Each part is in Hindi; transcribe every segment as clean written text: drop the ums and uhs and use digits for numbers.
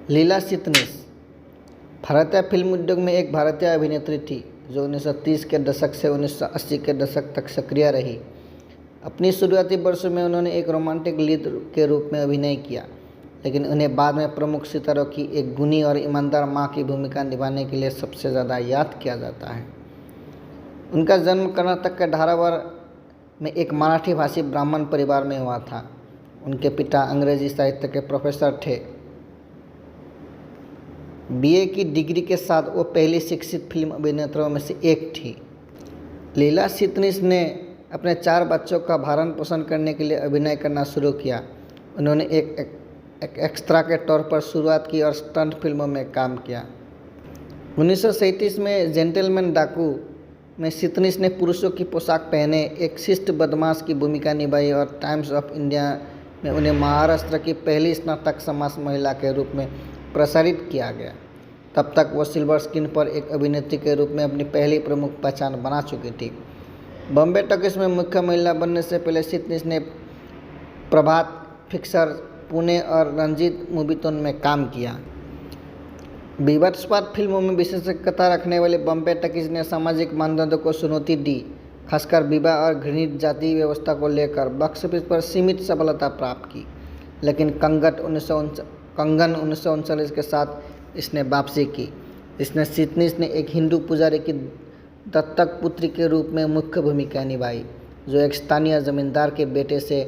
लीला चिटनिस भारतीय फिल्म उद्योग में एक भारतीय अभिनेत्री थी जो 1930 के दशक से 1980 के दशक तक सक्रिय रही। अपनी शुरुआती वर्षों में उन्होंने एक रोमांटिक लीड के रूप में अभिनय किया, लेकिन उन्हें बाद में प्रमुख सितारों की एक गुणी और ईमानदार मां की भूमिका निभाने के लिए सबसे ज़्यादा याद किया जाता है। उनका जन्म कर्नाटक के धारवाड़ में एक मराठी भाषी ब्राह्मण परिवार में हुआ था। उनके पिता अंग्रेजी साहित्य के प्रोफेसर थे। बीए की डिग्री के साथ वो पहली शिक्षित फिल्म अभिनेत्रियों में से एक थी। लीला चिटनिस ने अपने 4 बच्चों का भरण पोषण करने के लिए अभिनय करना शुरू किया। उन्होंने एक एक्स्ट्रा के तौर पर शुरुआत की और स्टंट फिल्मों में काम किया। 1937 में जेंटलमैन डाकू में चिटनिस ने पुरुषों की पोशाक पहने एक शिष्ट बदमाश की भूमिका निभाई और टाइम्स ऑफ इंडिया में उन्हें महाराष्ट्र की पहली स्नातक समाज महिला के रूप में प्रसारित किया गया। तब तक वो सिल्वर स्क्रीन पर एक अभिनेत्री के रूप में अपनी पहली प्रमुख पहचान बना चुकी थी। बॉम्बे टॉकीज में मुख्य महिला बनने से पहले चिटनिस ने प्रभात पिक्चर, पुणे और रंजीत मूवीटोन में काम किया। विवादास्पद फिल्मों में विशेषज्ञता रखने वाले बॉम्बे टॉकीज ने सामाजिक मानदंडों को चुनौती दी, खासकर विवाह और घृणित जाति व्यवस्था को लेकर बॉक्स ऑफिस पर सीमित सफलता प्राप्त की। लेकिन कंगन 1939 के साथ इसने वापसी की। इसने चिटनिस ने एक हिंदू पुजारी की दत्तक पुत्री के रूप में मुख्य भूमिका निभाई, जो एक स्थानीय जमींदार के बेटे से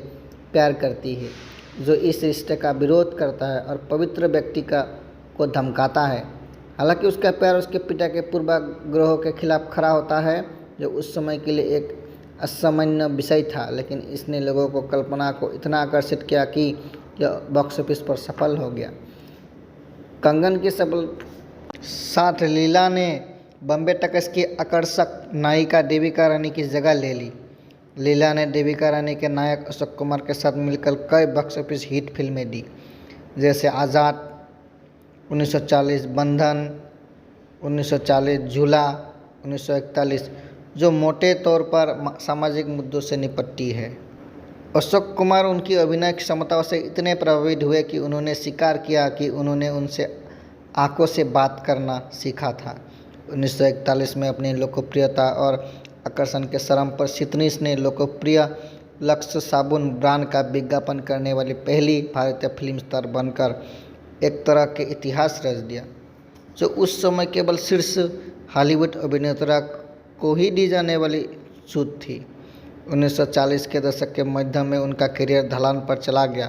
प्यार करती है, जो इस रिश्ते का विरोध करता है और पवित्र व्यक्ति को धमकाता है। हालांकि उसका प्यार उसके पिता के पूर्वाग्रहों के खिलाफ खड़ा होता है, जो उस समय के लिए एक असामान्य विषय था, लेकिन इसने लोगों को कल्पना को इतना आकर्षित किया कि यह बॉक्स ऑफिस पर सफल हो गया। कंगन के सफल साथ लीला ने बॉम्बे टॉकीज की आकर्षक नायिका देविका रानी की जगह ले ली। लीला ने देविका रानी के नायक अशोक कुमार के साथ मिलकर कई बॉक्स ऑफिस हिट फिल्में दी, जैसे आज़ाद 1940, बंधन 1940, झूला 1941, जो मोटे तौर पर सामाजिक मुद्दों से निपटती है। अशोक कुमार उनकी अभिनय क्षमताओं से इतने प्रभावित हुए कि उन्होंने स्वीकार किया कि उन्होंने उनसे आंखों से बात करना सीखा था। 1941 में अपनी लोकप्रियता और आकर्षण के शर्म पर चिटनिस ने लोकप्रिय लक्स साबुन ब्रांड का विज्ञापन करने वाली पहली भारतीय फिल्म स्टार बनकर एक तरह के इतिहास रच दिया, जो उस समय केवल शीर्ष हॉलीवुड अभिनेता को ही दी जाने वाली छूट थी। 1940 के दशक के मध्य में उनका करियर ढलान पर चला गया,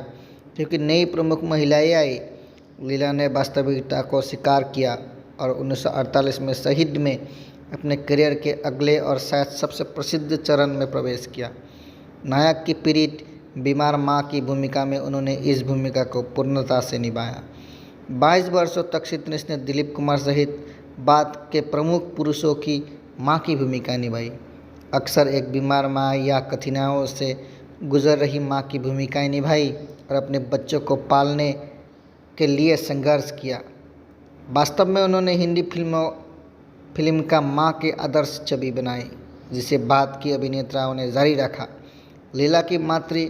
क्योंकि नई प्रमुख महिलाएं आई। लीला ने वास्तविकता को स्वीकार किया और 1948 में शहीद में अपने करियर के अगले और शायद सबसे प्रसिद्ध चरण में प्रवेश किया। नायक की पीड़ित बीमार मां की भूमिका में उन्होंने इस भूमिका को पूर्णता से निभाया। 22 वर्षों तक चिटनिस ने दिलीप कुमार सहित बाद के प्रमुख पुरुषों की मां की भूमिका निभाई। अक्सर एक बीमार मां या कठिनाइयों से गुजर रही मां की भूमिकाएं निभाई और अपने बच्चों को पालने के लिए संघर्ष किया। वास्तव में उन्होंने हिंदी फिल्म का मां के आदर्श छवि बनाई, जिसे बाद की अभिनेताओं ने जारी रखा। लीला की मातृ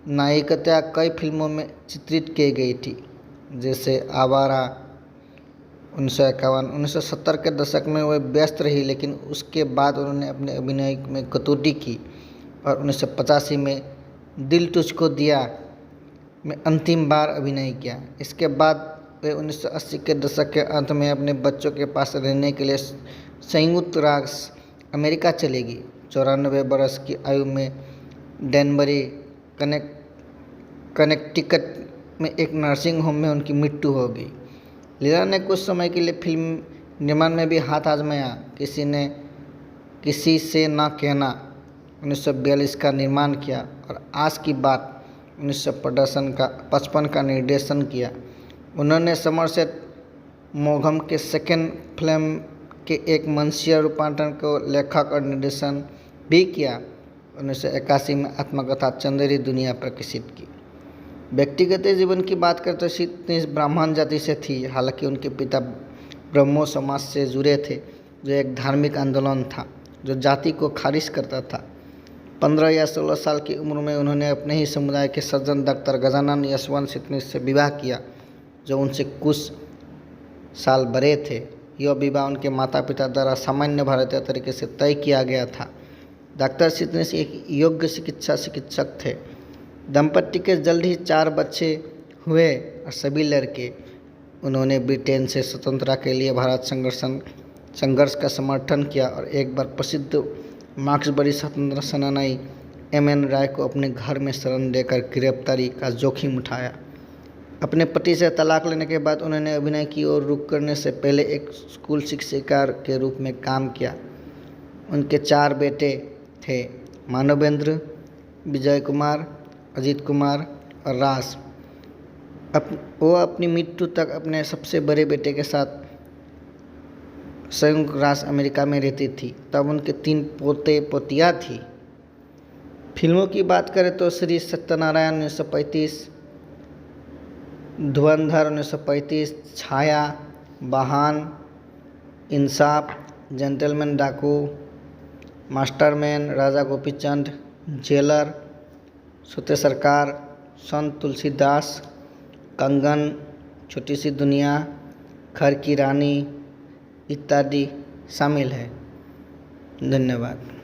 नायिकता कई फिल्मों में चित्रित की गई थी, जैसे आवारा 1951। 1970 के दशक में वह व्यस्त रही, लेकिन उसके बाद उन्होंने अपने अभिनय में कटौती की और 1985 में दिल तुझको दिया में अंतिम बार अभिनय किया। इसके बाद वे 1980 के दशक के अंत में अपने बच्चों के पास रहने के लिए संयुक्त राष्ट्र अमेरिका चली गई। 94 वर्ष की आयु में डेनबरी कनेक्टिकट में एक नर्सिंग होम में उनकी मृत्यु हो गई। लीला ने कुछ समय के लिए फिल्म निर्माण में भी हाथ आजमाया। किसी से ना कहना 1942 का निर्माण किया और आज की बात 1955 का निर्देशन किया। उन्होंने समरसेट मौघम के सेकेंड फिल्म के एक मंचीय रूपांतरण को लेखक और निर्देशन भी किया। 1981 में आत्मकथा चंदेरी दुनिया प्रकाशित की। व्यक्तिगत जीवन की बात करें तो चिटनिस ब्राह्मण जाति से थी। हालांकि उनके पिता ब्रह्मो समाज से जुड़े थे, जो एक धार्मिक आंदोलन था जो जाति को खारिज करता था। 15 या 16 साल की उम्र में उन्होंने अपने ही समुदाय के सज्जन डॉक्टर गजानन यशवंत चिटनिस से विवाह किया, जो उनसे कुछ साल बड़े थे। यह विवाह उनके माता पिता द्वारा सामान्य भारतीय तरीके से तय किया गया था। डॉक्टर सिटनेस एक योग्य चिकित्सक थे। दंपति के जल्द ही 4 बच्चे हुए और सभी लड़के। उन्होंने ब्रिटेन से स्वतंत्रता के लिए भारत संघर्ष का समर्थन किया और एक बार प्रसिद्ध मार्क्सवादी स्वतंत्रता सेनानी एम.एन. राय को अपने घर में शरण देकर गिरफ्तारी का जोखिम उठाया। अपने पति से तलाक लेने के बाद उन्होंने अभिनय की और रुक करने से पहले एक स्कूल शिक्षिका के रूप में काम किया। उनके 4 बेटे थे, मानवेंद्र, विजय कुमार, अजीत कुमार और राज। वो अपनी मृत्यु तक अपने सबसे बड़े बेटे के साथ संयुक्त राज्य अमेरिका में रहती थी। तब उनके 3 पोते पोतियाँ थी। फिल्मों की बात करें तो श्री सत्यनारायण 1935, धुरंधर 1935, छाया, वाहन, इंसाफ, जेंटलमैन डाकू, मास्टरमैन, राजा गोपीचंद, जेलर, सोते सरकार, संत तुलसीदास, कंगन, छोटी सी दुनिया, घर की रानी इत्यादि शामिल है। धन्यवाद।